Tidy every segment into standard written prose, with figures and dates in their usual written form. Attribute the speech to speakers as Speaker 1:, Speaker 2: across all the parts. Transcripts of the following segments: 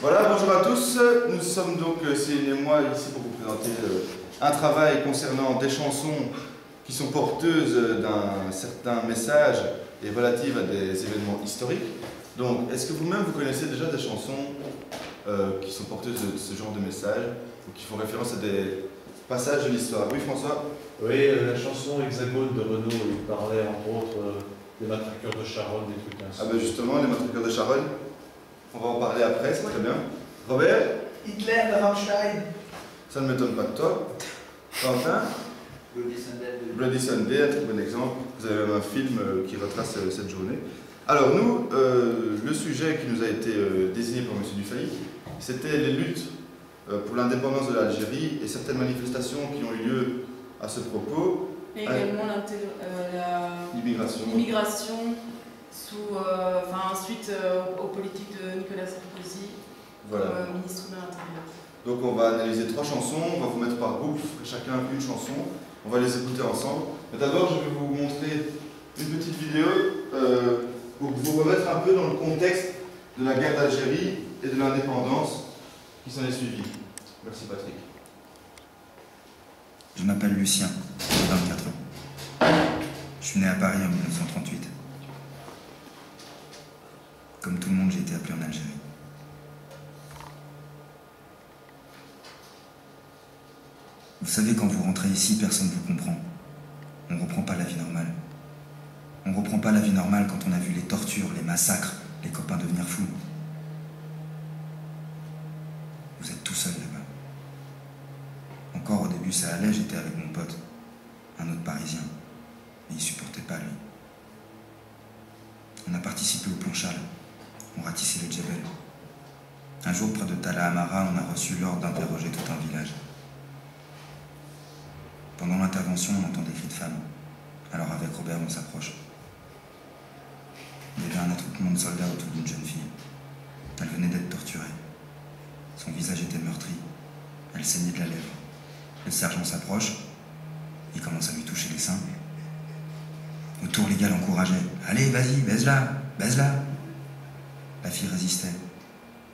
Speaker 1: Voilà, bonjour à tous. Nous sommes donc, Céline et moi, ici pour vous présenter un travail concernant des chansons qui sont porteuses d'un certain message et relatives à des événements historiques. Donc, est-ce que vous-même, vous connaissez déjà des chansons qui sont porteuses de ce genre de message ou qui font référence à des passages de l'histoire? Oui, François?
Speaker 2: Oui, la chanson Hexagone de Renaud, il parlait entre autres des matraqueurs de Charonne, des trucs ainsi.
Speaker 1: Ah ben justement, les matraqueurs de Charonne, on va en parler après, c'est très bien. Robert?
Speaker 3: Hitler de Rammstein.
Speaker 1: Ça ne m'étonne pas de toi. Quentin? Bloody Sunday, un très bon exemple. Vous avez même un film qui retrace cette journée. Alors nous, le sujet qui nous a été désigné par M. Dufay, c'était les luttes pour l'indépendance de l'Algérie et certaines manifestations qui ont eu lieu à ce propos.
Speaker 4: Et également l'immigration suite aux politiques de Nicolas Sarkozy,
Speaker 1: voilà,
Speaker 4: ministre de l'Intérieur.
Speaker 1: Donc on va analyser 3 chansons, on va vous mettre par groupe, chacun une chanson, on va les écouter ensemble. Mais d'abord, je vais vous montrer une petite vidéo pour vous remettre un peu dans le contexte de la guerre d'Algérie et de l'indépendance qui s'en est suivie. Merci Patrick.
Speaker 5: Je m'appelle Lucien, j'ai 24 ans. Je suis né à Paris en 1938. Comme tout le monde, j'ai été appelé en Algérie. Vous savez, quand vous rentrez ici, personne ne vous comprend. On ne reprend pas la vie normale. On ne reprend pas la vie normale quand on a vu les tortures, les massacres, les copains devenir fous. Vous êtes tout seul là-bas. Encore au début, ça allait, j'étais avec mon pote, un autre Parisien. Mais il supportait pas, lui. On a participé au plan Châle. On ratissait le Djebel. Un jour, près de Tala Amara, on a reçu l'ordre d'interroger tout un village. Pendant l'intervention, on entend des cris de femmes. Alors avec Robert, on s'approche. Il y avait un attroupement de soldats autour d'une jeune fille. Elle venait d'être torturée. Son visage était meurtri. Elle saignait de la lèvre. Le sergent s'approche. Il commence à lui toucher les seins. Autour, les gars l'encourageaient. « Allez, vas-y, baise-la, baise-la !» La fille résistait.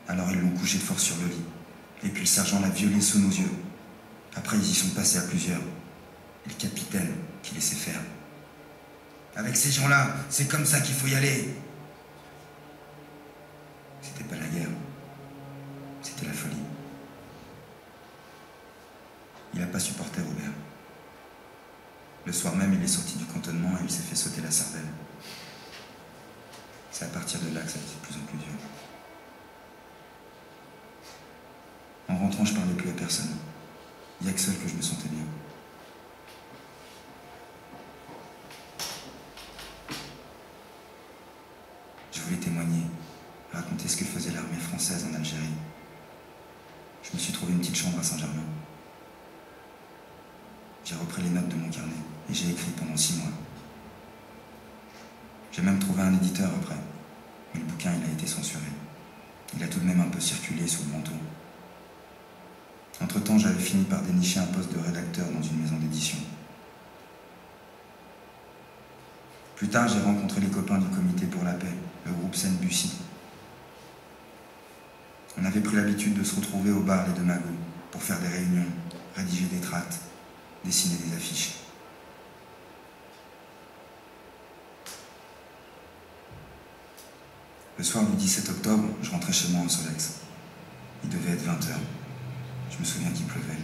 Speaker 5: Alors ils l'ont couchée de force sur le lit. Et puis le sergent l'a violée sous nos yeux. Après, ils y sont passés à plusieurs. Et le capitaine qui laissait faire. « Avec ces gens-là, c'est comme ça qu'il faut y aller !» C'était pas la guerre. C'était la folie. Il n'a pas supporté Robert. Le soir même, il est sorti du cantonnement et il s'est fait sauter la cervelle. C'est à partir de là que ça a été de plus en plus dur. En rentrant, je parlais plus à personne. Il n'y a que seul que je me sentais bien. Je voulais témoigner, raconter ce que faisait l'armée française en Algérie. Je me suis trouvé une petite chambre à Saint-Germain. J'ai repris les notes de mon carnet et j'ai écrit pendant 6 mois. J'ai même trouvé un éditeur après, mais le bouquin il a été censuré. Il a tout de même un peu circulé sous le manteau. Entre-temps, j'avais fini par dénicher un poste de rédacteur dans une maison d'édition. Plus tard, j'ai rencontré les copains du Comité pour la paix, le groupe Seine-Bussy. On avait pris l'habitude de se retrouver au bar Les Deux Magots pour faire des réunions, rédiger des tracts, dessiner des affiches. Le soir du 17 octobre, je rentrais chez moi en Solex. Il devait être 20h. Je me souviens qu'il pleuvait.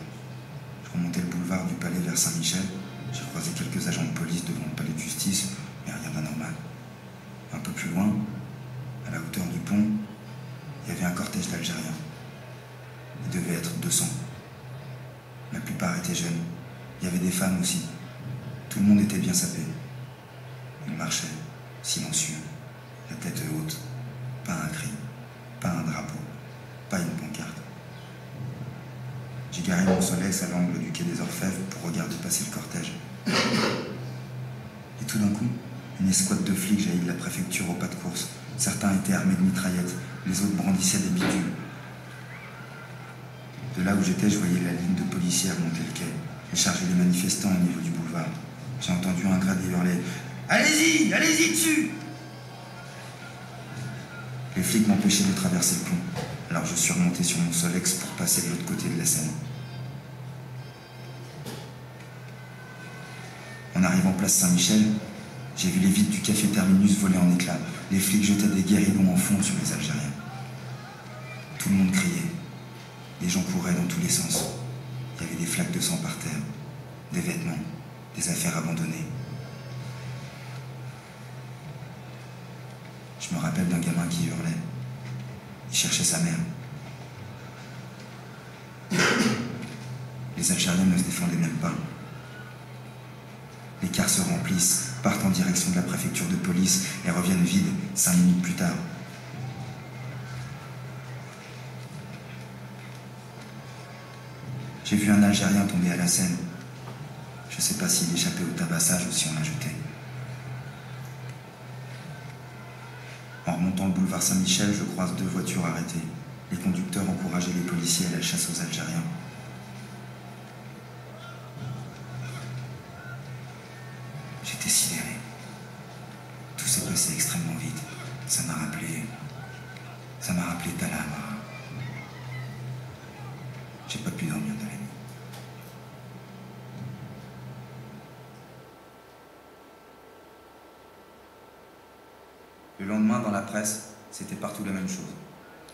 Speaker 5: Je remontais le boulevard du Palais vers Saint-Michel. J'ai croisé quelques agents de police devant le palais de justice, mais rien d'anormal. Un peu plus loin, à la hauteur du pont, il y avait un cortège d'Algériens. Il devait être 200. La plupart étaient jeunes. Il y avait des femmes aussi. Tout le monde était bien sapé. Ils marchaient, silencieux, la tête haute. Pas un cri, pas un drapeau, pas une pancarte. J'ai garé mon Solex à l'angle du quai des Orfèvres pour regarder passer le cortège. Et tout d'un coup, une escouade de flics jaillit de la préfecture au pas de course. Certains étaient armés de mitraillettes, les autres brandissaient des bidules. De là où j'étais, je voyais la ligne de policiers remonter le quai et charger les manifestants au niveau du boulevard. J'ai entendu un gradé hurler « Allez-y, allez-y dessus !» Les flics m'empêchaient de traverser le pont, alors je suis remonté sur mon Solex pour passer de l'autre côté de la Seine. En arrivant place Saint-Michel, j'ai vu les vitres du café Terminus voler en éclats. Les flics jetaient des guéridons en fond sur les Algériens. Tout le monde criait. Les gens couraient dans tous les sens. Il y avait des flaques de sang par terre, des vêtements, des affaires abandonnées. Je me rappelle d'un gamin qui hurlait. Il cherchait sa mère. Les Algériens ne se défendaient même pas. Les cars se remplissent, partent en direction de la préfecture de police et reviennent vides 5 minutes plus tard. J'ai vu un Algérien tomber à la Seine. Je ne sais pas s'il échappait au tabassage ou si on l'a jeté. En remontant le boulevard Saint-Michel, je croise 2 voitures arrêtées. Les conducteurs encourageaient les policiers à la chasse aux Algériens. J'étais sidéré. Tout s'est passé extrêmement vite. Ça m'a rappelé Talam. J'ai pas pu dormir de la nuit. Le lendemain, dans la presse, c'était partout la même chose.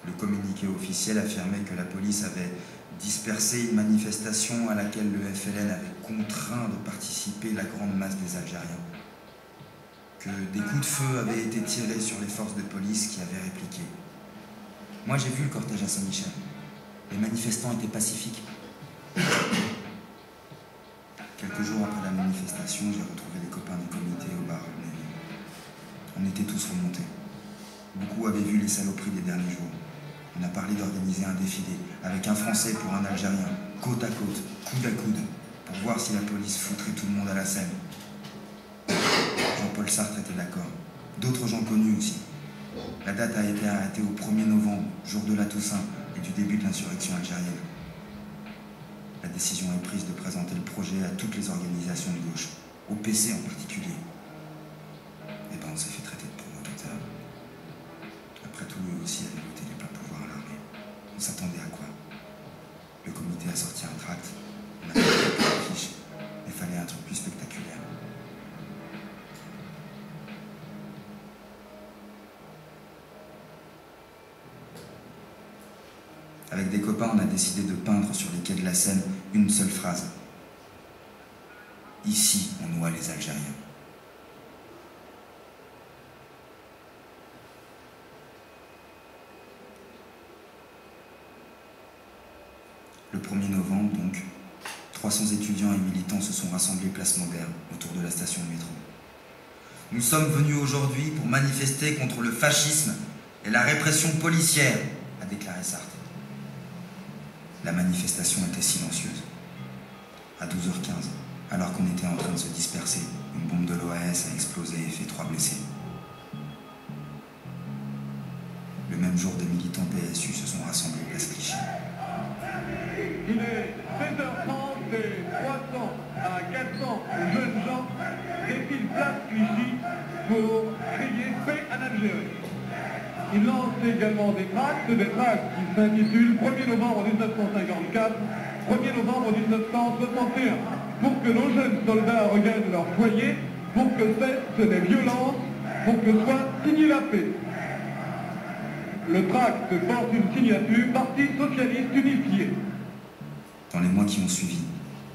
Speaker 5: Le communiqué officiel affirmait que la police avait dispersé une manifestation à laquelle le FLN avait contraint de participer la grande masse des Algériens. Que des coups de feu avaient été tirés sur les forces de police qui avaient répliqué. Moi, j'ai vu le cortège à Saint-Michel. Les manifestants étaient pacifiques. Quelques jours après la manifestation, j'ai retrouvé les copains du comité au bar Navy. On était tous remontés. Beaucoup avaient vu les saloperies des derniers jours. On a parlé d'organiser un défilé, avec un Français pour un Algérien, côte à côte, coude à coude, pour voir si la police foutrait tout le monde à la Seine. Jean-Paul Sartre était d'accord. D'autres gens connus aussi. La date a été arrêtée au 1er novembre, jour de la Toussaint et du début de l'insurrection algérienne. La décision est prise de présenter le projet à toutes les organisations de gauche, au PC en particulier. Et ben on s'est fait traiter de provocateurs. Après tout, eux aussi avaient voté les pleins pouvoirs à l'armée. On s'attendait à quoi? Le comité a sorti un tract, on a fait une fiche, mais il fallait un truc plus spectaculaire. Avec des copains, on a décidé de peindre sur les quais de la Seine une seule phrase. Ici, on noie les Algériens. Le 1er novembre, donc, 300 étudiants et militants se sont rassemblés place Maubert, autour de la station de métro. Nous sommes venus aujourd'hui pour manifester contre le fascisme et la répression policière, a déclaré Sartre. La manifestation était silencieuse. À 12h15, alors qu'on était en train de se disperser, une bombe de l'OAS a explosé et fait 3 blessés. Le même jour, des militants PSU se sont rassemblés place Clichy.
Speaker 6: Il est 16h30 et 300 à 400 jeunes gens défilent place Clichy pour crier paix en Algérie. Il lance également des tracts qui s'intitulent 1er novembre 1954, 1er novembre 1961, pour que nos jeunes soldats regagnent leur foyer, pour que cessent les violences, pour que soit signée la paix. Le tract porte une signature Parti socialiste unifié.
Speaker 5: Dans les mois qui ont suivi,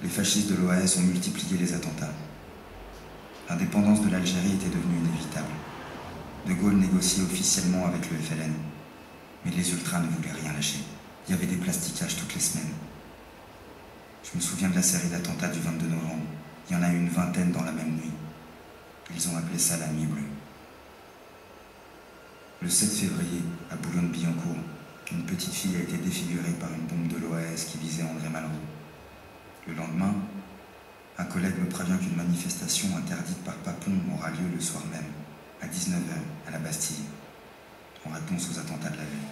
Speaker 5: les fascistes de l'OAS ont multiplié les attentats. L'indépendance de l'Algérie était devenue inévitable. De Gaulle négociait officiellement avec le FLN. Mais les ultras ne voulaient rien lâcher. Il y avait des plastiquages toutes les semaines. Je me souviens de la série d'attentats du 22 novembre. Il y en a eu une vingtaine dans la même nuit. Ils ont appelé ça la nuit bleue. Le 7 février, à Boulogne-Billancourt, une petite fille a été défigurée par une bombe de l'OAS qui visait André Malraux. Le lendemain, un collègue me prévient qu'une manifestation interdite par Papon aura lieu le soir même, à 19h, à la Bastille, en réponse aux attentats de la veille.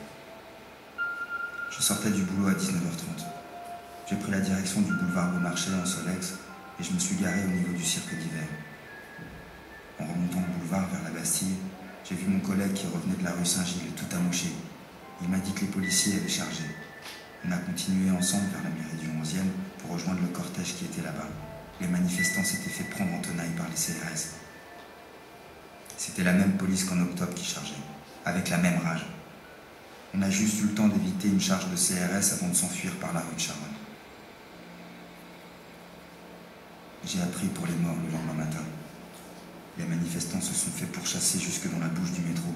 Speaker 5: Je sortais du boulot à 19h30. J'ai pris la direction du boulevard Beaumarchais en Solex et je me suis garé au niveau du cirque d'hiver. En remontant le boulevard vers la Bastille, j'ai vu mon collègue qui revenait de la rue Saint-Gilles tout tout amoché. Il m'a dit que les policiers avaient chargé. On a continué ensemble vers la mairie du 11e pour rejoindre le cortège qui était là-bas. Les manifestants s'étaient fait prendre en tenaille par les CRS. C'était la même police qu'en octobre qui chargeait, avec la même rage. On a juste eu le temps d'éviter une charge de CRS avant de s'enfuir par la rue de Charonne. J'ai appris pour les morts le lendemain matin. Les manifestants se sont fait pourchasser jusque dans la bouche du métro.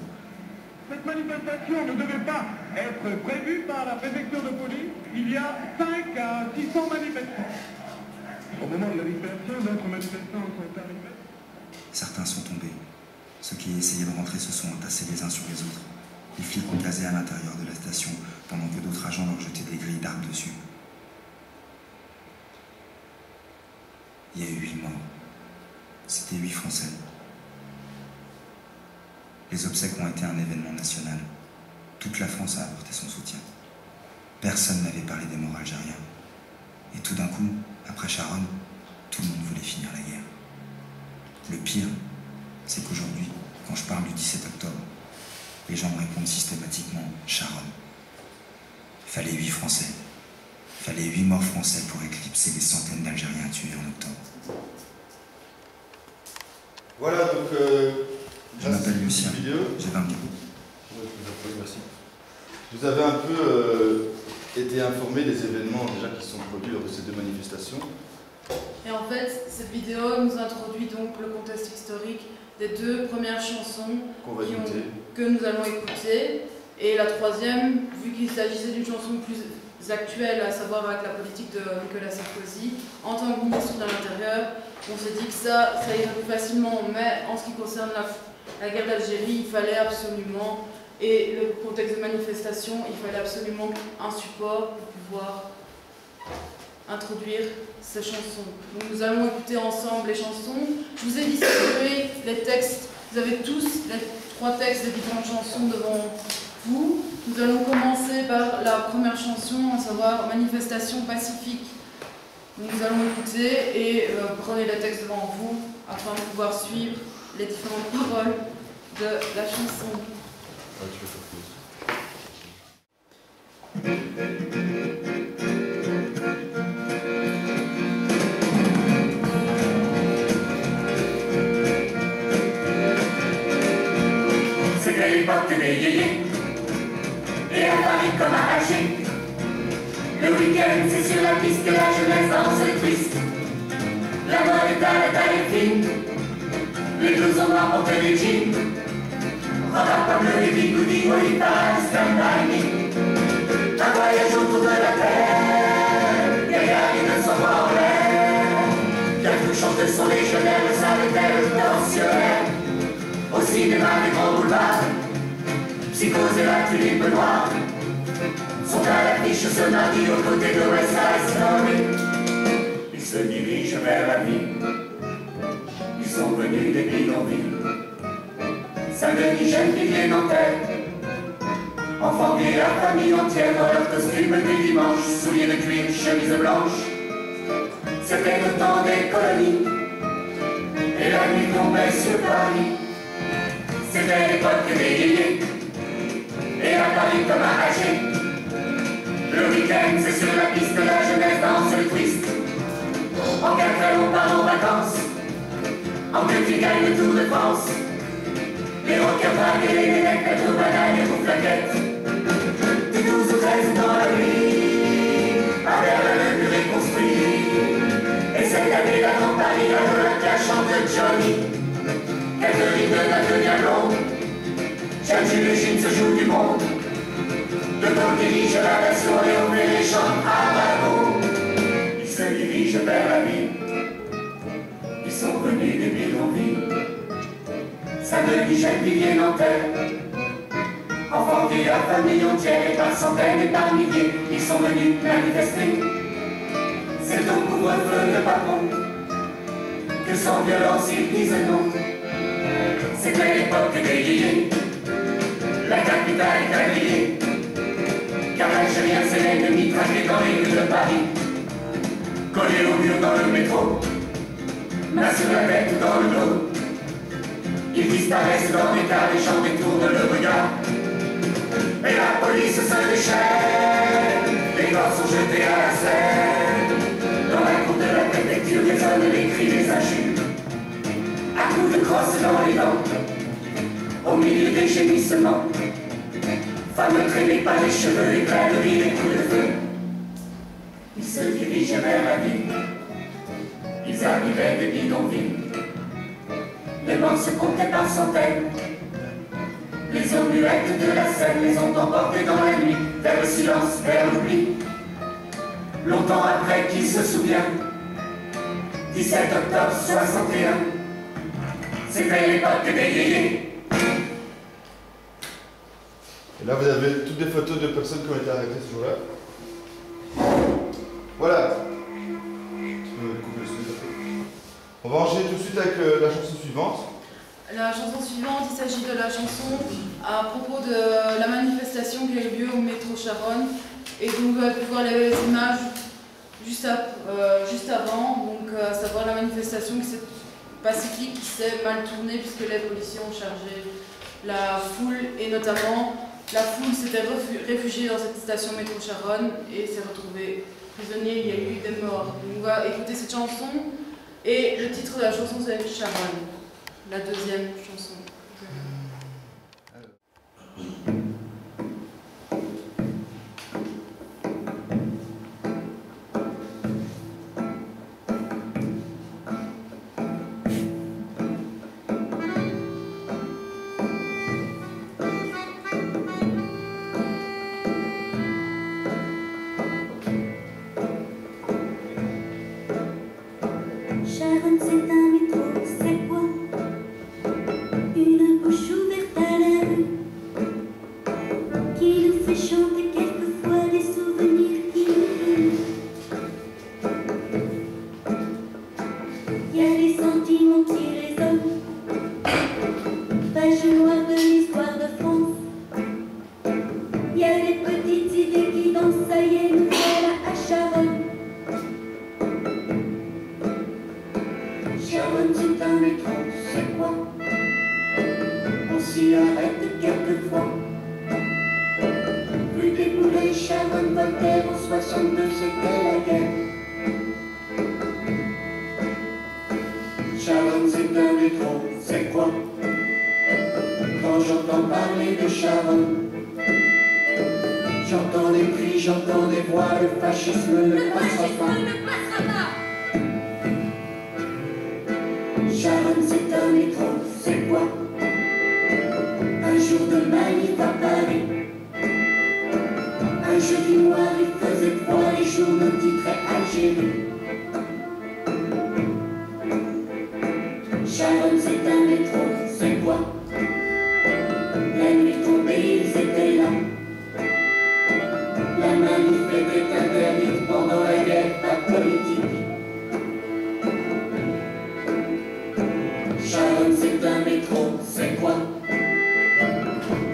Speaker 6: Cette manifestation ne devait pas être prévue par la préfecture de police. Il y a 5 à 600 manifestants. Au moment de la dispersion, d'autres manifestants sont arrivés.
Speaker 5: Certains sont tombés. Ceux qui essayaient de rentrer se sont entassés les uns sur les autres. Les flics ont gazé à l'intérieur de la station, pendant que d'autres agents leur jetaient des grilles d'armes dessus. Il y a eu 8 morts. C'était 8 Français. Les obsèques ont été un événement national. Toute la France a apporté son soutien. Personne n'avait parlé des morts algériens. Et tout d'un coup, après Charonne, tout le monde voulait finir la guerre. Le pire, c'est qu'aujourd'hui, quand je parle du 17 octobre, les gens me répondent systématiquement « Charonne ». Il fallait 8 Français. Il fallait 8 morts français pour éclipser les centaines d'Algériens tués en octobre.
Speaker 1: Voilà, donc...
Speaker 5: Je m'appelle Lucien, j'ai 20 ans.
Speaker 1: Merci. Vous avez un peu été informé des événements déjà qui sont produits lors de ces 2 manifestations.
Speaker 4: Et en fait, cette vidéo nous introduit donc le contexte historique des 2 premières chansons que nous allons écouter. Et la troisième, vu qu'il s'agissait d'une chanson plus actuelle, à savoir avec la politique de Nicolas Sarkozy, en tant que ministre de l'Intérieur, on s'est dit que ça irait plus facilement. Mais en ce qui concerne la guerre d'Algérie, il fallait absolument, et le contexte de manifestation, il fallait absolument un support pour pouvoir introduire ces chansons. Donc nous allons écouter ensemble les chansons. Je vous ai distribué les textes, vous avez tous les 3 textes des différentes chansons devant vous. Nous allons commencer par la première chanson, à savoir Manifestation pacifique. Donc nous allons écouter et prenez les textes devant vous afin de pouvoir suivre les différentes paroles de la chanson.
Speaker 7: C'était l'époque des yéyés, et à Paris comme à Alger. Le week-end, c'est sur la piste que la jeunesse danse le twist. La mode est à la taille fine, les blousons noirs portent des jeans. Regarde comme le bigoudi, oui, pas stand by me. Un voyage autour de la terre, derrière les 200 voix en l'air. Quelques chants de son légionnaire, le savait-elle tensionnaire. Au cinéma des grands boulevards, Psychose et la tulipe noire sont à l'affiche ce mardi aux côtés de West Side Story. Ils se dirigent vers la ville, ils sont venus des bidonvilles. Saint-Denis, Gennevilliers, Nanterre, enfants et la famille entière dans leur costume du dimanche, souliers de cuir, chemise blanche. C'était le temps des colonies, et la nuit tombait sur Paris. C'était l'époque des yéyés, et à Paris comme à Alger. Le week-end, c'est sur la piste, la jeunesse danse le twist. En 4 on part en vacances, en petit gagne le Tour de France. Les rockers draguent et les nénettes, mettent aux bananes et aux flaquettes. Du 12 au 13 dans la nuit, à Berlin le mur est construit. Et cette année, là dans Paris, à l'Olympia chante Johnny. Quelques lignes de devient blonde, chaque Jules Gilles se joue du monde. De Gaulle dirige la version et oublie les chants à Bravo. Ils se dirigent vers la ville, ils sont venus des bidonvilles. Saint-Denis, Gennevilliers, Nanterre, enfants et la famille entière, et par centaines et par milliers, ils sont venus manifester. C'est au couvre-feu de patron que sans violence ils disent non. C'était l'époque des yéyés, la capitale est habillée, car l'Algérien c'est l'ennemi traqué dans les rues de Paris, collé au mur dans le métro, main sur la tête ou dans le dos. Ils disparaissent dans des tas, les gens détournent le regard, crosse dans les dents, au milieu des gémissements. Femmes traînées par les cheveux et plein de rires et coups de feu. Ils se dirigeaient vers la ville, ils arrivaient des bidonvilles. Les morts se comptaient par centaines, les eaux muettes de la Seine les ont emportés dans la nuit, vers le silence, vers l'oubli. Longtemps après, qui se souvient, 17 octobre 61, c'était l'époque des yéyés.
Speaker 1: Et là, vous avez toutes des photos de personnes qui ont été arrêtées ce jour-là. Voilà. On va enchaîner tout de suite avec la chanson suivante.
Speaker 4: La chanson suivante, il s'agit de la chanson à propos de la manifestation qui a eu lieu au métro Charonne. Et donc, vous avez pu voir les images juste avant, donc à savoir la manifestation pacifique qui s'est mal tournée puisque les policiers ont chargé la foule et notamment la foule s'était réfugiée dans cette station métro Charonne et s'est retrouvée prisonnier, il y a eu des morts. Donc on va écouter cette chanson et le titre de la chanson c'est Charonne, la deuxième chanson.
Speaker 8: Charonne, c'est un métro, c'est quoi? Une bouche ouverte à la rue qui nous fait chanter quelquefois des souvenirs qui nous tuent. Il y a des sentiments qui résonnent, page noire de l'histoire de France. Il y a des petites idées qui dansent, ça y est, nous voilà à Charonne. Charonne, c'est un métro, c'est quoi? On s'y arrête quelquefois. Rue des Boulets, Charonne, Voltaire, en 62, c'était la guerre. Charonne, c'est un métro, c'est quoi? Quand j'entends parler de Charonne, j'entends des cris, j'entends des voix, le fascisme ne passera pas. Charonne, c'est un métro, c'est quoi? Un jour de manif à Paris, un jeudi noir, il faisait froid, les journaux titraient Algérie. Charonne, c'est un métro, c'est quoi? La nuit tombée, ils étaient là. La manif était interdite pendant la guerre, pas politique. Charonne, c'est un métro, c'est quoi?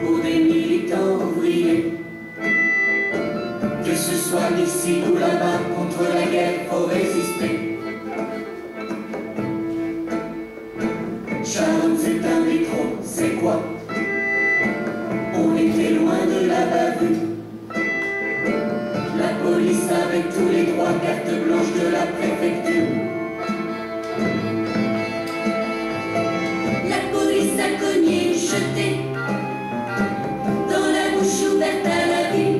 Speaker 8: Pour des militants ouvriers, que ce soit ici ou là-bas, contre la guerre, faut résister. Charonne, c'est un métro, c'est quoi? On était loin de la bavure. La police avec tous les droits, carte blanche de la préfecture. La police a cogné, jeté dans la bouche ouverte à la vie.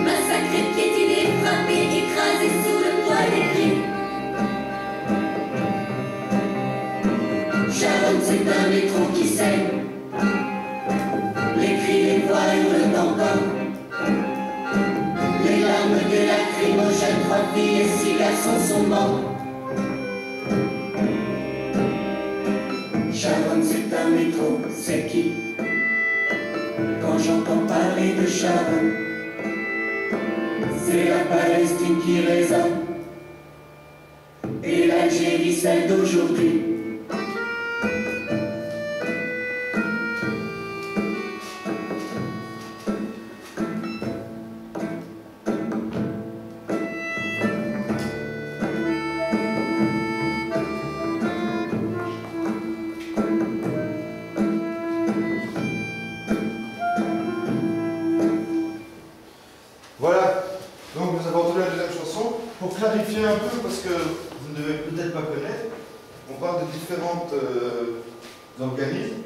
Speaker 8: Massacré, piétiné, frappé, écrasé sous le poids des cris. Charonne, c'est un métro qui saigne. Les cris, les voix hurlent encore. Les larmes des lacrymogènes, 3 filles et 6 garçons sont morts. Charonne, c'est un métro, c'est qui? Quand j'entends parler de Charonne, c'est la Palestine qui résonne et l'Algérie, celle d'aujourd'hui.
Speaker 1: Voilà, donc nous avons entendu la deuxième chanson. Pour clarifier un peu, parce que vous ne devez peut-être pas connaître, on parle de différents organismes.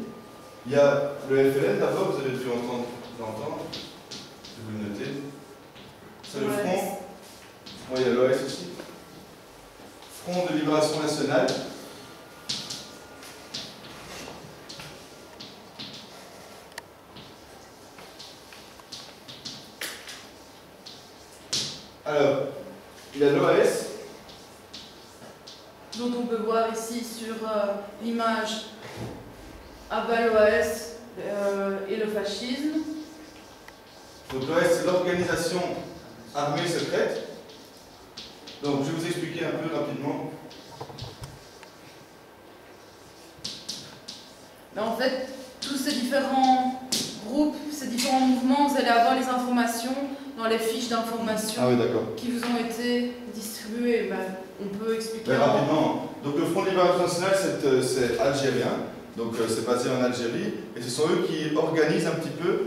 Speaker 1: Il y a le FLN d'abord, vous avez dû l'entendre, si vous le notez. C'est le Front. Bon, il y a l'OS aussi. Front de Libération Nationale. Alors, il y a l'OAS.
Speaker 4: Dont on peut voir ici sur l'image à bas l'OAS et le fascisme.
Speaker 1: Donc l'OAS, c'est l'organisation armée secrète. Donc je vais vous expliquer un peu rapidement.
Speaker 4: Mais en fait, tous ces différents groupes, ces différents mouvements, vous allez avoir les informations dans les fiches d'information qui vous ont été distribuées. Ben, on peut expliquer
Speaker 1: rapidement. Donc le Front de Libération Nationale, c'est algérien, donc c'est basé en Algérie, et ce sont eux qui organisent un petit peu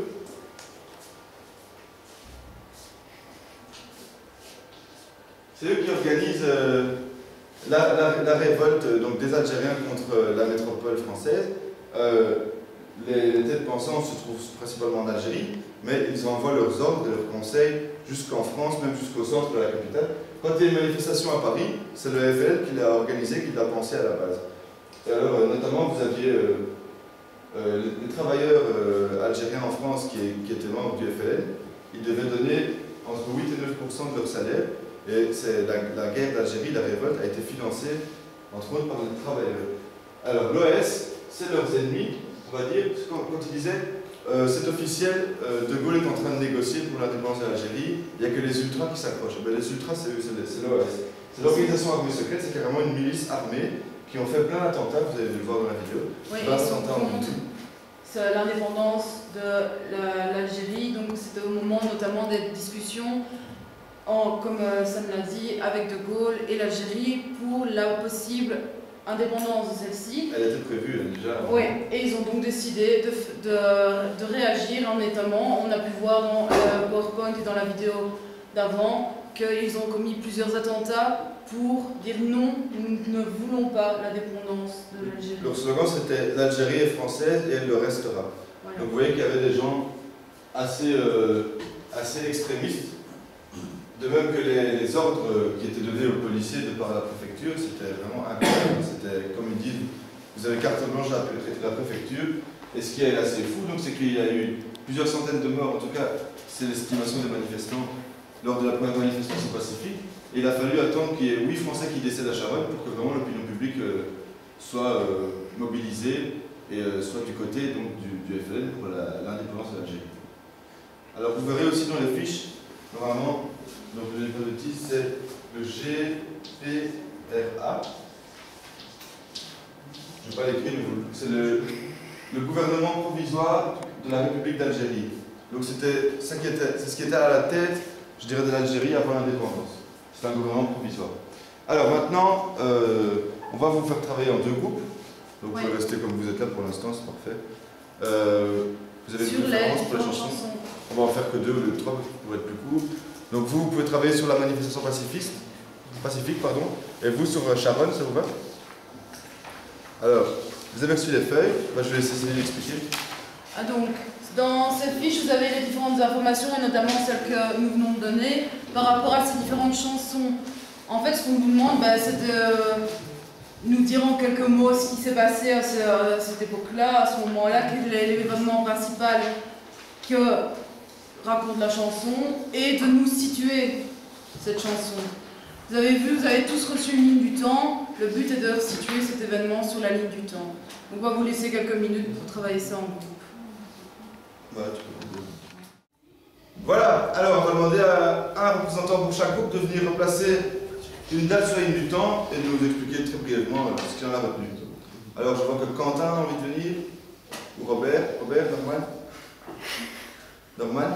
Speaker 1: la révolte donc, des Algériens contre la métropole française. Les têtes pensantes se trouvent principalement en Algérie, mais ils envoient leurs ordres et leurs conseils jusqu'en France, même jusqu'au centre de la capitale. Quand il y a une manifestation à Paris, c'est le FLN qui l'a organisé, qui l'a pensé à la base. Et alors, notamment, vous aviez les travailleurs algériens en France qui étaient membres du FLN, ils devaient donner entre 8 et 9% de leur salaire. Et la guerre d'Algérie, la révolte, a été financée, entre autres, par les travailleurs. Alors, l'OS, c'est leurs ennemis, on va dire, quand ils disaient c'est officiel, De Gaulle est en train de négocier pour l'indépendance de l'Algérie, il n'y a que les ultras qui s'accrochent. Ben, les ultras, c'est l'OS. C'est l'organisation armée secrète, c'est carrément une milice armée qui ont fait plein d'attentats, vous avez dû le voir dans la vidéo.
Speaker 4: Oui, c'est l'indépendance de l'Algérie, donc c'était au moment notamment des discussions, comme Sam l'a dit, avec De Gaulle et l'Algérie pour la possible indépendance de celle-ci.
Speaker 1: Elle était prévue déjà.
Speaker 4: Oui, et ils ont donc décidé de réagir notamment. On a pu voir dans le PowerPoint et dans la vidéo d'avant qu'ils ont commis plusieurs attentats pour dire non, nous ne voulons pas l'indépendance de l'Algérie.
Speaker 1: Leur slogan c'était l'Algérie est française et elle le restera. Voilà. Donc vous voyez qu'il y avait des gens assez extrémistes. De même que les ordres qui étaient donnés aux policiers de par la préfecture, c'était vraiment incroyable. C'était, comme ils disent, vous avez carte blanche à la préfecture. Et ce qui est assez fou, c'est qu'il y a eu plusieurs centaines de morts, en tout cas, c'est l'estimation des manifestants lors de la première manifestation pacifique. Et il a fallu attendre qu'il y ait 8 Français qui décèdent à Charonne pour que vraiment l'opinion publique soit mobilisée et soit du côté donc, du FLN pour l'indépendance de l'Algérie. Alors vous verrez aussi dans les fiches, normalement, donc le numéro de titre c'est le GPRA. Je ne vais pas l'écrire, mais c'est le gouvernement provisoire de la République d'Algérie. Donc c'est ce qui était à la tête, je dirais, de l'Algérie avant l'indépendance. C'est un gouvernement provisoire. Alors maintenant, on va vous faire travailler en 2 groupes. Donc vous pouvez rester comme vous êtes là pour l'instant, c'est parfait. Vous avez une préférence pour les chansons. On va en faire que 2 ou 3 pour être plus court. Donc vous pouvez travailler sur la manifestation pacifique, et vous sur Charonne, ça vous va? Alors, vous avez reçu les feuilles, je vais laisser Céline l'expliquer.
Speaker 4: Donc, dans cette fiche, vous avez les différentes informations, et notamment celles que nous venons de donner, par rapport à ces différentes chansons. En fait, ce qu'on vous demande, c'est de nous dire en quelques mots ce qui s'est passé à cette époque-là, à ce moment-là, quel est l'événement principal que raconte la chanson, et de nous situer cette chanson. Vous avez vu, vous avez tous reçu une ligne du temps. Le but est de situer cet événement sur la ligne du temps. Donc on va vous laisser quelques minutes pour travailler ça en groupe.
Speaker 1: Voilà, alors on va demander à un représentant pour chaque groupe de venir replacer une date sur la ligne du temps et de nous expliquer très brièvement ce qu'il en a retenu. Alors je vois que Quentin a envie de venir, ou Robert, Norman.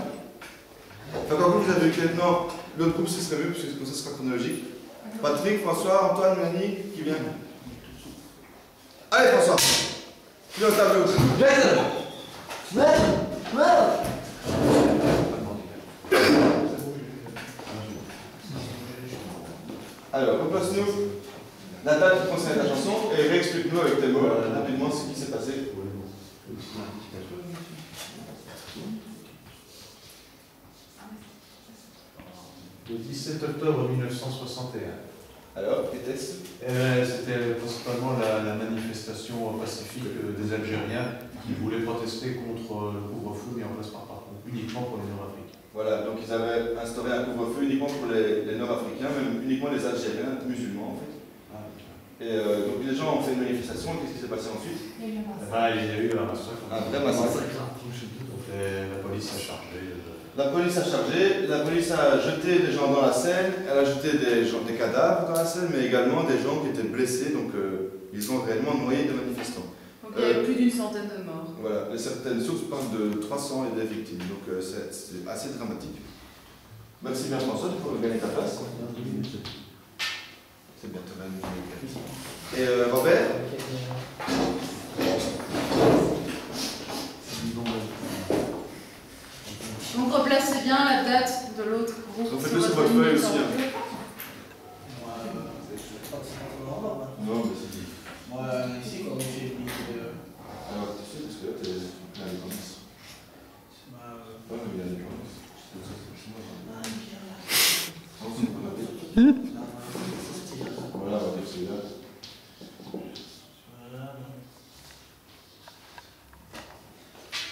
Speaker 1: Enfin, quand vous avez maintenant l'autre groupe, ce serait mieux, parce que comme ça ce sera chronologique. Patrick, François, Antoine, Mani, qui vient? Allez François, viens au tableau. Alors, replace-nous Nathan, tu conseilles la chanson et réexplique-nous avec tes mots rapidement ce qui s'est passé.
Speaker 2: Le 17 octobre 1961.
Speaker 1: Alors, qu'était-ce?
Speaker 2: C'était principalement la manifestation pacifique des Algériens qui voulaient protester contre le couvre-feu mis en place par contre uniquement pour les Nord-Africains.
Speaker 1: Voilà, donc ils avaient instauré un couvre-feu uniquement pour les Nord-Africains, même uniquement les Algériens musulmans en fait. Et donc les gens ont fait une manifestation, qu'est-ce qui s'est passé ensuite?
Speaker 2: Il y a eu un massacre.
Speaker 1: Un vrai massacre.
Speaker 2: Donc la police a chargé.
Speaker 1: La police a jeté des gens dans la Seine, elle a jeté des cadavres dans la Seine, mais également des gens qui étaient blessés, donc ils ont réellement noyé des manifestants.
Speaker 4: Donc il y a eu plus d'une centaine de morts.
Speaker 1: Voilà, certaines sources parlent de 300 et des victimes, donc c'est assez dramatique. Merci bien François, tu peux gagner ta place. C'est bien, tu vas nous gagner. Et Robert?
Speaker 4: Donc replacez bien la date de l'autre groupe.
Speaker 1: Donc faites-le sur votre feuille aussi. Non, mais c'est dit.
Speaker 3: Moi, ici, quand j'ai mis.
Speaker 1: Alors, tu sais, parce que là, t'es à l'indépendance. Ouais, mais il y a l'indépendance. Voilà, on va dire celui-là.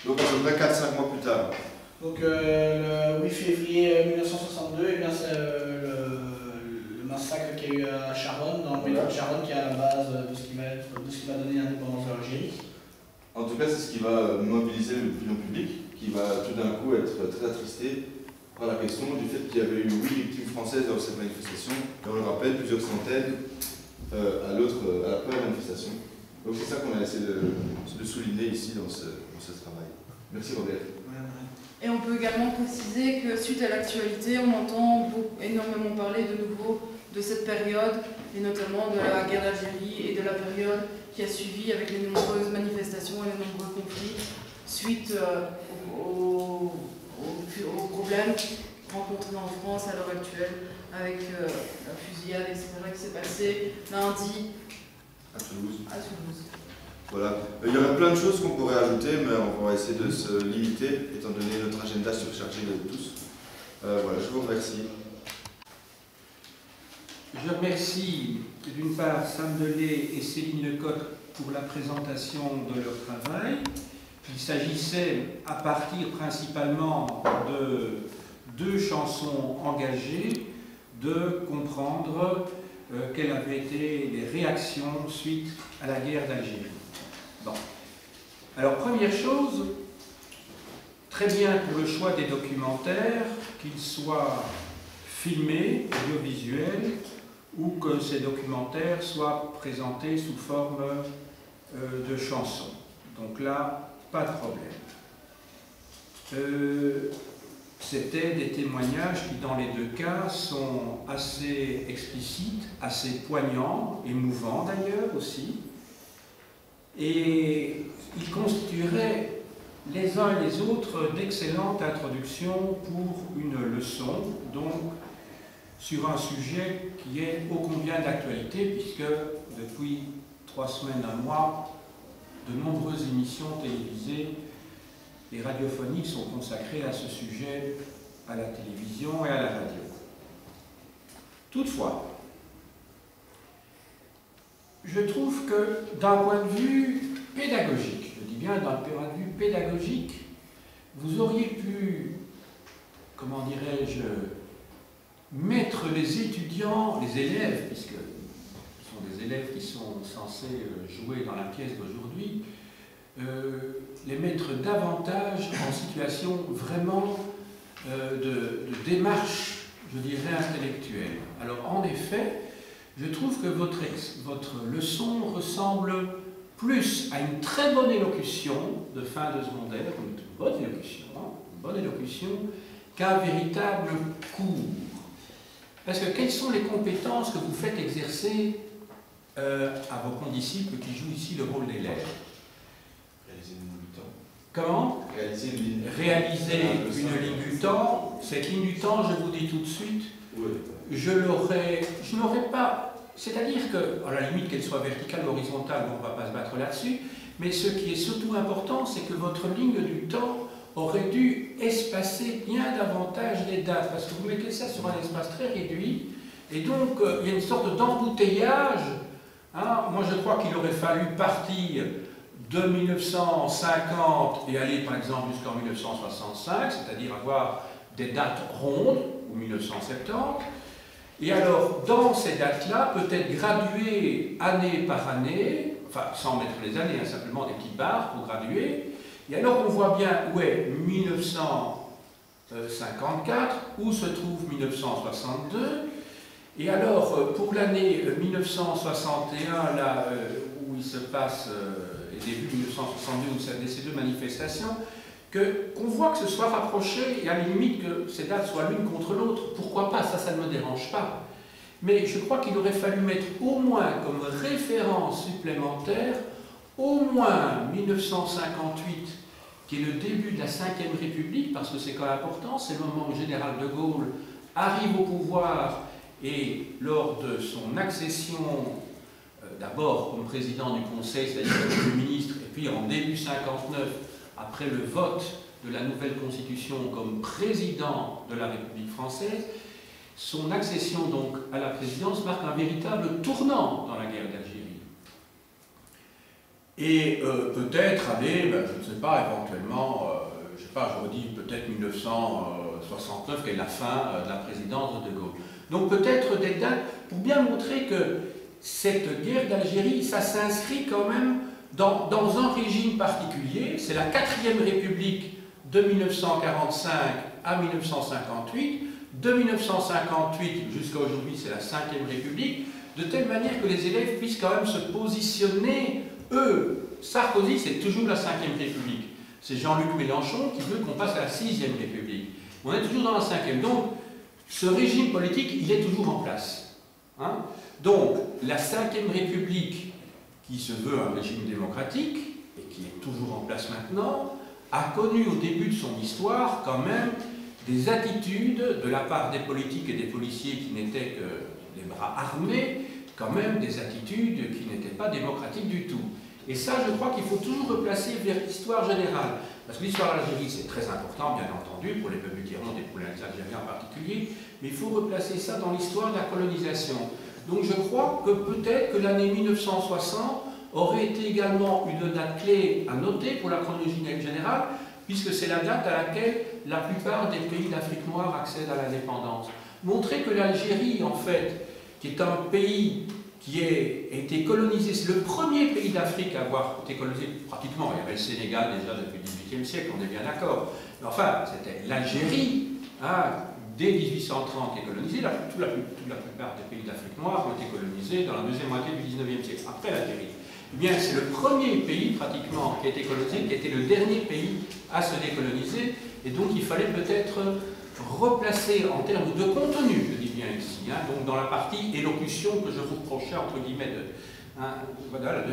Speaker 1: Donc, à peu près 4-5 mois plus tard.
Speaker 3: Donc, le 8 février 1962, eh bien, c'est le massacre qu'il y a eu à Charonne, dans le métro de Charonne, qui est à la base de ce qui va donner l'indépendance de l'Algérie.
Speaker 1: En tout cas, c'est ce qui va mobiliser l'opinion publique, qui va tout d'un coup être très attristé par la question du fait qu'il y avait eu 8 victimes françaises dans cette manifestation, et on le rappelle, plusieurs centaines à la première manifestation. Donc c'est ça qu'on a essayé de souligner ici dans ce travail. Merci Robert.
Speaker 4: Et on peut également préciser que suite à l'actualité, on entend énormément parler de nouveau de cette période, et notamment de la guerre d'Algérie et de la période qui a suivi avec les nombreuses manifestations et les nombreux conflits suite aux problèmes rencontrés en France à l'heure actuelle avec la fusillade, etc. qui s'est passée lundi
Speaker 1: à Toulouse.
Speaker 4: Voilà.
Speaker 1: Il y aurait plein de choses qu'on pourrait ajouter, mais on va essayer de se limiter, étant donné notre agenda surchargé de tous. Voilà, je vous remercie.
Speaker 9: Je remercie d'une part Sam Delay et Céline Lecoq pour la présentation de leur travail. Il s'agissait, à partir principalement de 2 chansons engagées, de comprendre quelles avaient été les réactions suite à la guerre d'Algérie. Bon. Alors, première chose, très bien pour le choix des documentaires, qu'ils soient filmés, audiovisuels, ou que ces documentaires soient présentés sous forme de chansons. Donc là, pas de problème. C'était des témoignages qui, dans les 2 cas, sont assez explicites, assez poignants, émouvants d'ailleurs aussi, et ils constitueraient les uns et les autres d'excellentes introductions pour une leçon, donc sur un sujet qui est ô combien d'actualité, puisque depuis 3 semaines, 1 mois, de nombreuses émissions télévisées et radiophoniques sont consacrées à ce sujet, à la télévision et à la radio. Toutefois, je trouve que d'un point de vue pédagogique, je dis bien d'un point de vue pédagogique, vous auriez pu, comment dirais-je, mettre les étudiants, les élèves, puisque ce sont des élèves qui sont censés jouer dans la pièce d'aujourd'hui, les mettre davantage en situation vraiment de démarche, je dirais, intellectuelle. Alors en effet, je trouve que votre leçon ressemble plus à une très bonne élocution de fin de secondaire, une bonne élocution, qu'un véritable cours. Parce que quelles sont les compétences que vous faites exercer à vos condisciples qui jouent ici le rôle d'élèves?
Speaker 1: Réaliser une ligne du temps.
Speaker 9: Comment? Réaliser une ligne du temps. Cette ligne du temps, je vous dis tout de suite, je n'aurais pas c'est-à-dire que, à la limite qu'elle soit verticale ou horizontale, on ne va pas se battre là-dessus, mais ce qui est surtout important, c'est que votre ligne du temps aurait dû espacer bien davantage les dates, parce que vous mettez ça sur un espace très réduit, et donc il y a une sorte d'embouteillage. Hein. Moi je crois qu'il aurait fallu partir de 1950 et aller par exemple jusqu'en 1965, c'est-à-dire avoir des dates rondes, ou 1970, et alors dans ces dates-là, peut-être graduer année par année, enfin sans mettre les années, hein, simplement des petites barres pour graduer, et alors on voit bien où est 1954, où se trouve 1962, et alors pour l'année 1961, là où il se passe, et début 1962, où c'est ces deux manifestations, qu'on voit que ce soit rapproché, et à la limite que ces dates soient l'une contre l'autre, pourquoi pas, ça ne me dérange pas. Mais je crois qu'il aurait fallu mettre au moins comme référence supplémentaire au moins 1958, qui est le début de la Ve République, parce que c'est quand même important, c'est le moment où le général de Gaulle arrive au pouvoir, et lors de son accession, d'abord comme président du Conseil, c'est-à-dire comme Premier ministre, et puis en début 59, après le vote de la nouvelle Constitution comme président de la République française, son accession donc à la présidence marque un véritable tournant dans la guerre d'Algérie. Et peut-être aller, ben, je ne sais pas, éventuellement, je ne sais pas, je redis peut-être 1969, qui est la fin de la présidence de Gaulle. Donc peut-être des dates pour bien montrer que cette guerre d'Algérie, ça s'inscrit quand même dans un régime particulier. C'est la 4e République de 1945 à 1958. De 1958 jusqu'à aujourd'hui, c'est la 5e République, de telle manière que les élèves puissent quand même se positionner, eux. Sarkozy, c'est toujours la 5e République. C'est Jean-Luc Mélenchon qui veut qu'on passe à la 6e République. On est toujours dans la 5e. Donc, ce régime politique, il est toujours en place. Hein? Donc, la 5e République, qui se veut un régime démocratique, et qui est toujours en place maintenant, a connu au début de son histoire quand même des attitudes de la part des politiques et des policiers qui n'étaient que les bras armés, quand même des attitudes qui n'étaient pas démocratiques du tout. Et ça, je crois qu'il faut toujours replacer vers l'histoire générale. Parce que l'histoire de l'Algérie, c'est très important, bien entendu, pour les peuples qui remontent et pour les Algériens en particulier, mais il faut replacer ça dans l'histoire de la colonisation. Donc je crois que peut-être que l'année 1960 aurait été également une date clé à noter pour la chronologie générale, puisque c'est la date à laquelle la plupart des pays d'Afrique noire accèdent à l'indépendance. Montrer que l'Algérie, en fait, qui est un pays qui a été colonisé, c'est le premier pays d'Afrique à avoir été colonisé pratiquement. Il y avait le Sénégal déjà depuis le XVIIIe siècle, on est bien d'accord. Mais enfin, c'était l'Algérie, hein, dès 1830 qui est colonisée. Toute la plupart des pays d'Afrique noire ont été colonisés dans la deuxième moitié du XIXe siècle, après l'Algérie. Eh bien, c'est le premier pays pratiquement qui a été colonisé, qui a été le dernier pays à se décoloniser, et donc il fallait peut-être replacer en termes de contenu, je dis bien ici, hein, donc dans la partie élocution que je vous reprochais entre guillemets de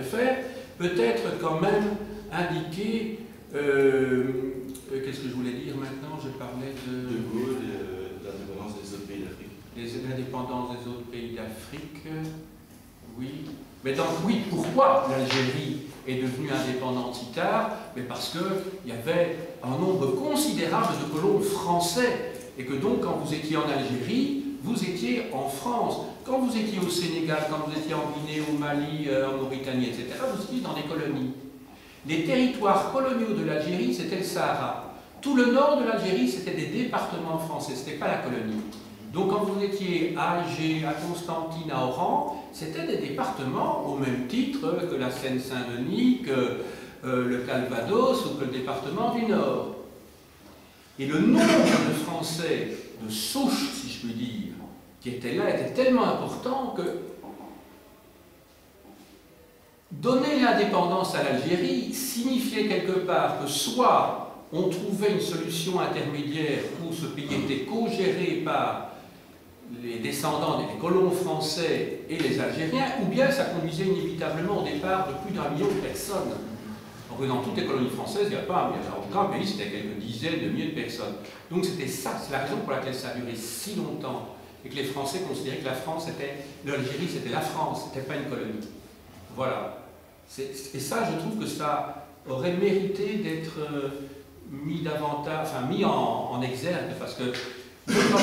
Speaker 9: faire, peut-être quand même indiquer, qu'est-ce que je voulais dire maintenant, je parlais de
Speaker 1: Gaulle, de l'indépendance des autres pays d'Afrique.
Speaker 9: L'indépendance des autres pays d'Afrique, oui. Mais donc oui, pourquoi l'Algérie est devenue indépendante si tard? Mais parce qu'il y avait un nombre considérable de colons français, et que donc quand vous étiez en Algérie, vous étiez en France. Quand vous étiez au Sénégal, quand vous étiez en Guinée, au Mali, en Mauritanie, etc., vous étiez dans des colonies. Les territoires coloniaux de l'Algérie, c'était le Sahara. Tout le nord de l'Algérie, c'était des départements français, ce n'était pas la colonie. Donc quand vous étiez à Alger, à Constantine, à Oran, c'était des départements au même titre que la Seine-Saint-Denis, que le Calvados ou que le département du Nord. Et le nombre de Français, de souches, si je puis dire, qui étaient là, était tellement important que donner l'indépendance à l'Algérie signifiait quelque part que soit on trouvait une solution intermédiaire où ce pays était co-géré par les descendants des colons français et les Algériens, ou bien ça conduisait inévitablement au départ de plus d'1 million de personnes. Alors que dans toutes les colonies françaises, il n'y a pas, mais dans aucun pays, c'était quelques dizaines de milliers de personnes. Donc c'était ça, c'est la raison pour laquelle ça a duré si longtemps. et que les Français considéraient que la France était, l'Algérie c'était la France, c'était pas une colonie. Voilà. Et ça, je trouve que ça aurait mérité d'être mis davantage, enfin mis en exergue, parce que quand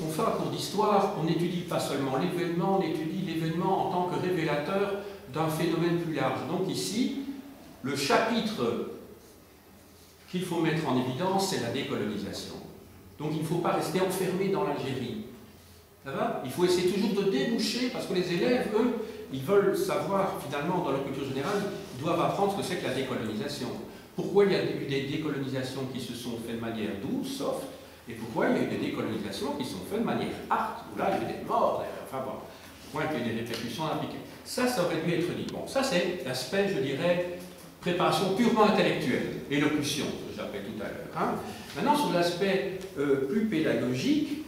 Speaker 9: on fait un cours d'histoire, on n'étudie pas seulement l'événement, on étudie l'événement en tant que révélateur d'un phénomène plus large. Donc ici, le chapitre qu'il faut mettre en évidence, c'est la décolonisation. Donc il ne faut pas rester enfermé dans l'Algérie. Ça va? Il faut essayer toujours de déboucher, parce que les élèves, eux, ils veulent savoir, finalement, dans leur culture générale, ils doivent apprendre ce que c'est que la décolonisation. Pourquoi il y a eu des décolonisations qui se sont faites de manière douce, soft, et pourquoi il y a eu des décolonisations qui sont faites de manière hard, où là, il y a eu des morts, enfin bon, point qu'il y a eu des répercussions impliquées. Ça aurait dû être dit. Bon, ça c'est l'aspect, je dirais, préparation purement intellectuelle, élocution, que j'appelais tout à l'heure. Hein. Maintenant, sur l'aspect plus pédagogique,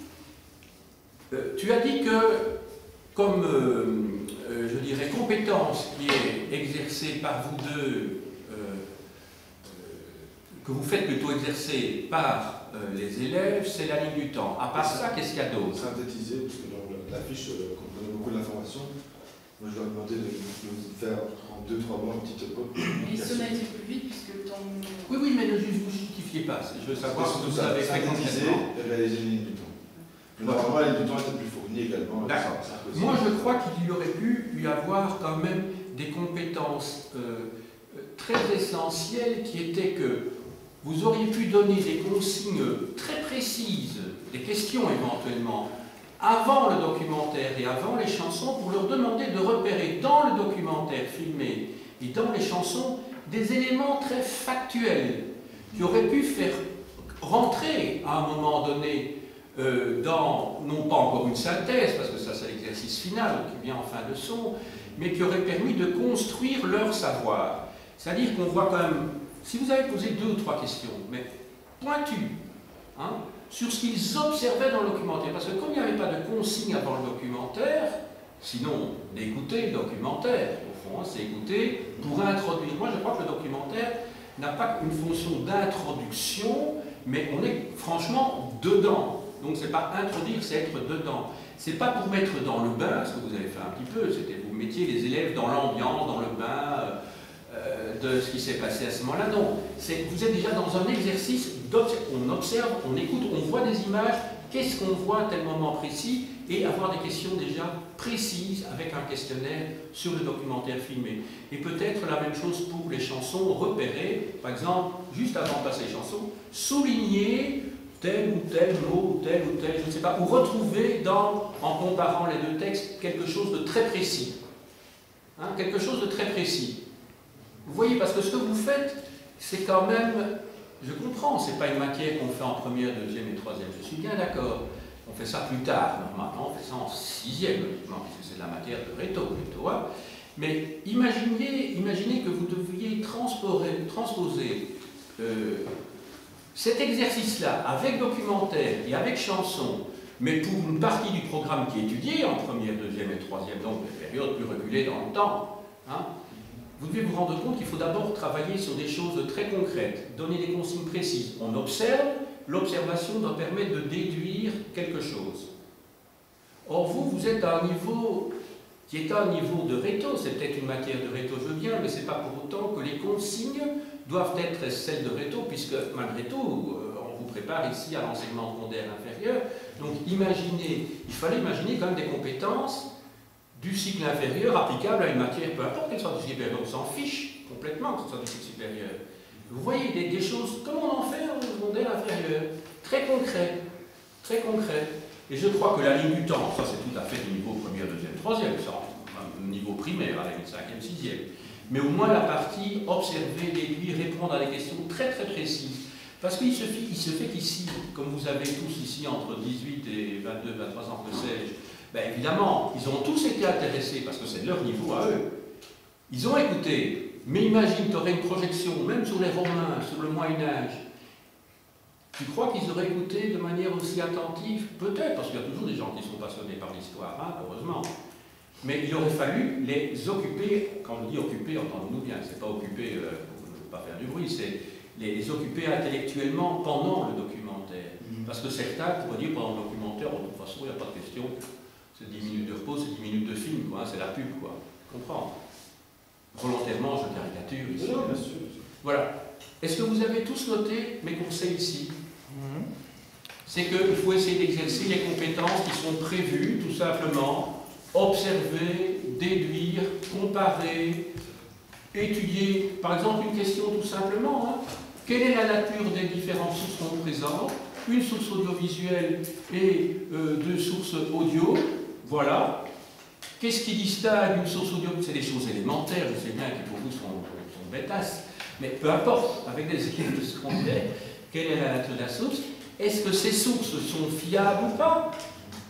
Speaker 9: tu as dit que, comme, je dirais, compétence qui est exercée par vous deux, que vous faites plutôt exercer par les élèves, c'est la ligne du temps. À part ça, qu'est-ce qu'il y a d'autre?
Speaker 1: Synthétiser, parce que dans l'affiche comprenait beaucoup d'informations. Moi, je leur ai demandé de faire en 2-3 mois une petite pop.
Speaker 4: Et ça a été plus vite, puisque le temps...
Speaker 9: Oui, mais ne vous justifiez pas. Je veux savoir ce que vous avez fait concrètement.
Speaker 1: Et réaliser une ligne du temps. Normalement, la ligne du temps était plus fournie également.
Speaker 9: D'accord. Moi, je crois qu'il y aurait pu y avoir quand même des compétences très essentielles qui étaient que vous auriez pu donner des consignes très précises, des questions éventuellement, avant le documentaire et avant les chansons, pour leur demander de repérer dans le documentaire filmé et dans les chansons des éléments très factuels qui auraient pu faire rentrer à un moment donné dans, non pas encore une synthèse, parce que ça c'est l'exercice final qui vient en fin de son, mais qui aurait permis de construire leur savoir. C'est-à-dire qu'on voit quand même, si vous avez posé 2 ou 3 questions, mais pointues, hein, sur ce qu'ils observaient dans le documentaire, parce que comme il n'y avait pas de consigne avant le documentaire, sinon d'écouter le documentaire, au fond, hein, c'est écouter pour introduire. Moi je crois que le documentaire n'a pas une fonction d'introduction, mais on est franchement dedans. Donc c'est pas introduire, c'est être dedans. C'est pas pour mettre dans le bain, ce que vous avez fait un petit peu, c'était vous mettiez les élèves dans l'ambiance, dans le bain, de ce qui s'est passé à ce moment-là. Non, vous êtes déjà dans un exercice on observe, on écoute, on voit des images, qu'est-ce qu'on voit à tel moment précis, et avoir des questions déjà précises avec un questionnaire sur le documentaire filmé. Et peut-être la même chose pour les chansons, repérer, par exemple, juste avant de passer les chansons, souligner tel ou tel mot, tel ou tel, je ne sais pas, ou retrouver en comparant les 2 textes, quelque chose de très précis. Hein, quelque chose de très précis. Vous voyez, parce que ce que vous faites, c'est quand même, je comprends, c'est pas une matière qu'on fait en première, deuxième et troisième, je suis bien d'accord. On fait ça plus tard, normalement, on fait ça en 6e, logiquement, puisque c'est de la matière de réto plutôt. Hein. Mais imaginez que vous deviez transposer cet exercice-là avec documentaire et avec chanson, mais pour une partie du programme qui est étudié en première, deuxième et troisième, donc des périodes plus reculées dans le temps, hein, vous devez vous rendre compte qu'il faut d'abord travailler sur des choses très concrètes, donner des consignes précises. On observe, l'observation doit permettre de déduire quelque chose. Or vous êtes à un niveau qui est à un niveau de réto, c'est peut-être une matière de réto, je veux bien, mais ce n'est pas pour autant que les consignes doivent être celles de réto, puisque malgré tout, on vous prépare ici à l'enseignement secondaire inférieur. Donc il fallait imaginer quand même des compétences du cycle inférieur applicable à une matière, peu importe qu'elle soit du cycle supérieur, on s'en fiche complètement que ce soit du cycle supérieur. Vous voyez des choses, comme on en fait en secondaire inférieur, très concret, très concret. Et je crois que la ligne du temps, ça c'est tout à fait du niveau première, deuxième, troisième, ça, au niveau primaire, à la 5e, 6e. Mais au moins la partie observer, déduire, répondre à des questions très très précises. Parce qu'il se fait qu'ici, comme vous avez tous ici entre 18 et 22, 23 ans, que sais-je, ben évidemment, ils ont tous été intéressés, parce que c'est leur niveau à eux. Ils ont écouté, mais imagine, tu aurais une projection, même sur les Romains, sur le Moyen-Âge. Tu crois qu'ils auraient écouté de manière aussi attentive? Peut-être, parce qu'il y a toujours des gens qui sont passionnés par l'histoire, hein, heureusement. Mais il aurait fallu les occuper, quand je dis occuper, entendez-nous bien, c'est pas occuper pour ne pas faire du bruit, c'est les occuper intellectuellement pendant le documentaire. Parce Parce que certains pourraient dire pendant le documentaire, de toute façon, il n'y a pas de question, c'est 10 minutes de repos, c'est 10 minutes de film, quoi, c'est la pub, quoi. Je comprends. Volontairement, je caricature ici.
Speaker 1: Non, bien sûr.
Speaker 9: Voilà. Est-ce que vous avez tous noté mes conseils ici? C'est qu'il faut essayer d'exercer les compétences qui sont prévues, tout simplement. Observer, déduire, comparer, étudier. Par exemple, une question tout simplement. Hein. Quelle est la nature des différentes sources qu'on présente? Une source audiovisuelle et deux sources audio. Voilà. Qu'est-ce qui distingue une source audio? C'est des choses élémentaires, je sais bien qui pour vous sont bêtasses. Mais peu importe, avec des élèves de secondaire, quelle est la nature de la source? Est-ce que ces sources sont fiables ou pas?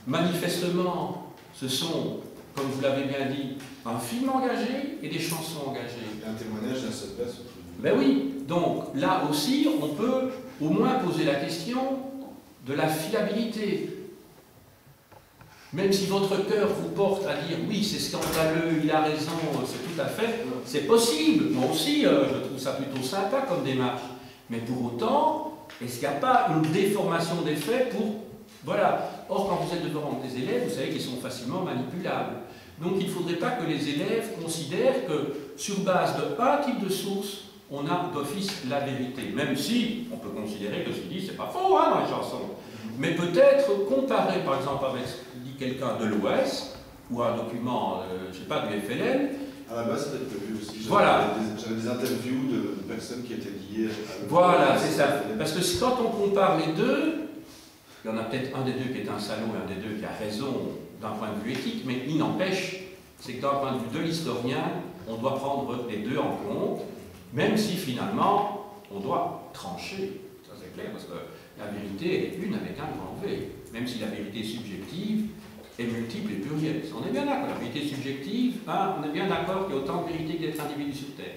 Speaker 9: Manifestement, ce sont, comme vous l'avez bien dit, un film engagé et des chansons engagées.
Speaker 1: Et un témoignage d'un seul place.
Speaker 9: Ben oui, donc là aussi, on peut au moins poser la question de la fiabilité. Même si votre cœur vous porte à dire oui, c'est scandaleux, il a raison, c'est tout à fait, c'est possible. Moi aussi, je trouve ça plutôt sympa comme démarche. Mais pour autant, est-ce qu'il n'y a pas une déformation des faits pour... Voilà. Or, quand vous êtes devant des élèves, vous savez qu'ils sont facilement manipulables. Donc, il ne faudrait pas que les élèves considèrent que, sur base d'un type de source, on a d'office la vérité. Même si on peut considérer que ce qu'il dit, c'est pas faux hein, dans les chansons. Mais peut-être comparer, par exemple, avec ce que dit quelqu'un de l'Ouest, ou un document, je ne sais pas, du FLN.
Speaker 1: À la base, c'était prévu aussi.
Speaker 9: Voilà.
Speaker 1: J'avais des interviews de personnes qui étaient liées à...
Speaker 9: Voilà, c'est ça. Parce que quand on compare les deux, il y en a peut-être un des deux qui est un salaud et un des deux qui a raison d'un point de vue éthique, mais il n'empêche, c'est que d'un point de vue de l'historien, on doit prendre les deux en compte, même si finalement, on doit trancher. Ça c'est clair, parce que la vérité, elle est une avec un grand V. Même si la vérité subjective est multiple et plurielle. On est bien d'accord, la vérité subjective, hein, on est bien d'accord qu'il y a autant de vérité que d'être individu sur Terre.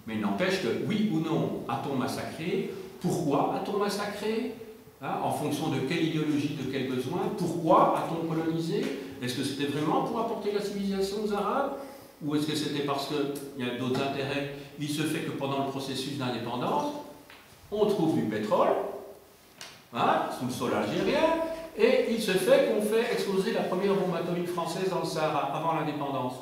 Speaker 9: Mais il n'empêche que, oui ou non, a-t-on massacré? Pourquoi a-t-on massacré? Hein, en fonction de quelle idéologie, de quel besoin? Pourquoi a-t-on colonisé? Est-ce que c'était vraiment pour apporter la civilisation aux Arabes? Ou est-ce que c'était parce qu'il y a d'autres intérêts? Il se fait que pendant le processus d'indépendance, on trouve du pétrole, hein, sous le sol algérien, et il se fait qu'on fait exploser la première bombe atomique française dans le Sahara, avant l'indépendance.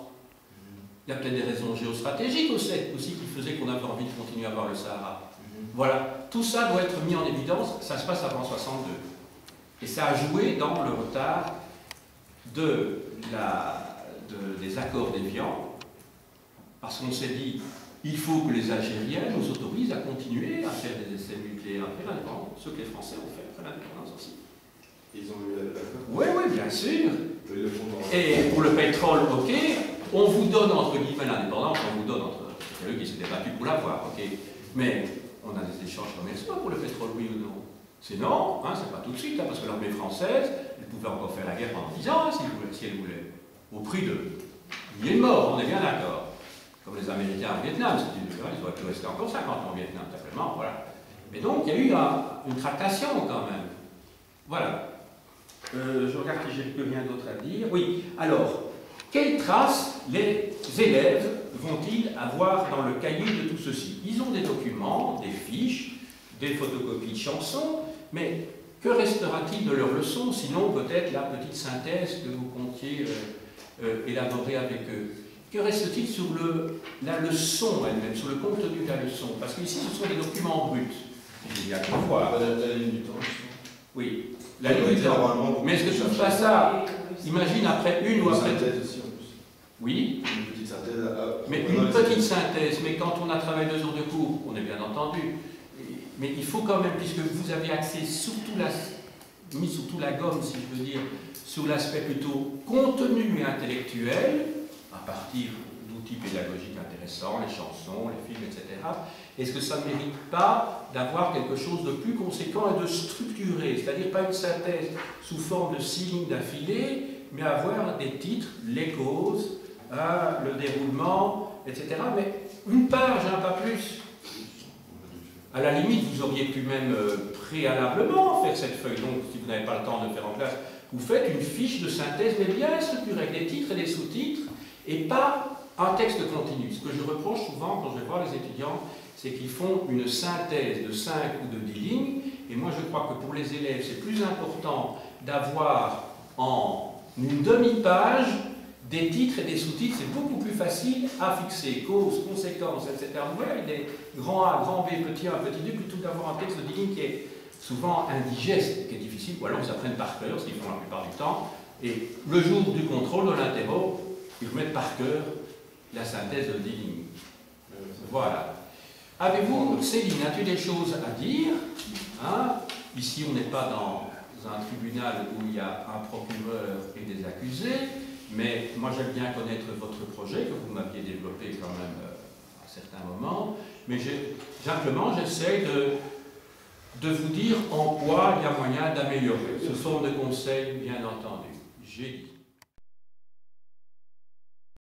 Speaker 9: Il y a peut-être des raisons géostratégiques aussi qui faisaient qu'on avait envie de continuer à voir le Sahara. Voilà, tout ça doit être mis en évidence, ça se passe avant 62. Et ça a joué dans le retard des accords d'Évian, parce qu'on s'est dit, il faut que les Algériens nous autorisent à continuer à faire des essais nucléaires après l'indépendance, ce que les Français ont fait après l'indépendance aussi.
Speaker 1: Ils ont eu l'accord?
Speaker 9: Oui, oui, bien sûr. Et pour le pétrole, ok, on vous donne entre guillemets l'indépendance, on vous donne entre... C'est eux qui s'étaient battus pour l'avoir, ok. Mais on a des échanges commerciaux pour le pétrole, oui ou non? C'est non, hein, c'est pas tout de suite, hein, parce que l'armée française, elle pouvait encore faire la guerre pendant 10 ans, hein, si elle voulait. Au prix de milliers de morts, on est bien d'accord. Comme les Américains au Vietnam, ils auraient pu rester encore 50 ans au Vietnam, simplement, voilà. Mais donc, il y a eu une tractation quand même. Voilà. Je regarde si j'ai plus rien d'autre à dire. Oui, alors, quelles traces les élèves vont-ils avoir dans le cahier de tout ceci? Ils ont des documents, des fiches, des photocopies de chansons, mais que restera-t-il de leurs leçons, sinon peut-être la petite synthèse que vous comptiez élaborer avec eux? Que reste-t-il sur la leçon elle-même, sur le contenu de la leçon? Parce qu'ici, ce sont des documents bruts. Il y a qu'on voit.
Speaker 1: La ligne du temps.
Speaker 9: Oui, la ligne du temps. Mais est-ce que je ne fais pas ça? Imagine après une ou après deux. Oui.
Speaker 1: Une petite synthèse.
Speaker 9: Mais une petite synthèse, mais quand on a travaillé 2 heures de cours, on est bien entendu. Mais il faut quand même, puisque vous avez axé mis surtout la gomme, si je veux dire, sur l'aspect plutôt contenu et intellectuel, à partir d'outils pédagogiques intéressants, les chansons, les films, etc. Est-ce que ça ne mérite pas d'avoir quelque chose de plus conséquent et de structuré, c'est-à-dire pas une synthèse sous forme de 6 lignes d'affilée, mais avoir des titres, les causes, le déroulement, etc. Mais une page, pas plus. À la limite, vous auriez pu même préalablement faire cette feuille. Donc, si vous n'avez pas le temps de le faire en classe, vous faites une fiche de synthèse, mais bien structurée, avec des titres et des sous-titres, et pas un texte continu. Ce que je reproche souvent quand je vais voir les étudiants, c'est qu'ils font une synthèse de 5 ou de 10 lignes, Et moi, je crois que pour les élèves, c'est plus important d'avoir en une demi-page des titres et des sous-titres. C'est beaucoup plus facile à fixer. Cause, conséquences, etc. Vous voyez, avec des grand A, grand B, petit 1, petit 2, plutôt d'avoir un texte de 10 lignes qui est souvent indigeste, qui est difficile, ou alors ils apprennent par cœur, ce qu'ils font la plupart du temps. Et le jour du contrôle, de l'interro, ils remettent par cœur la synthèse de 10 lignes. Voilà. Avez-vous, Céline, as-tu des choses à dire, hein? Ici, on n'est pas dans un tribunal où il y a un procureur et des accusés, mais moi j'aime bien connaître votre projet, que vous m'aviez développé quand même à certains moments, mais simplement j'essaie de vous dire en quoi il y a moyen d'améliorer. Ce sont des conseils, bien entendu. J'ai dit.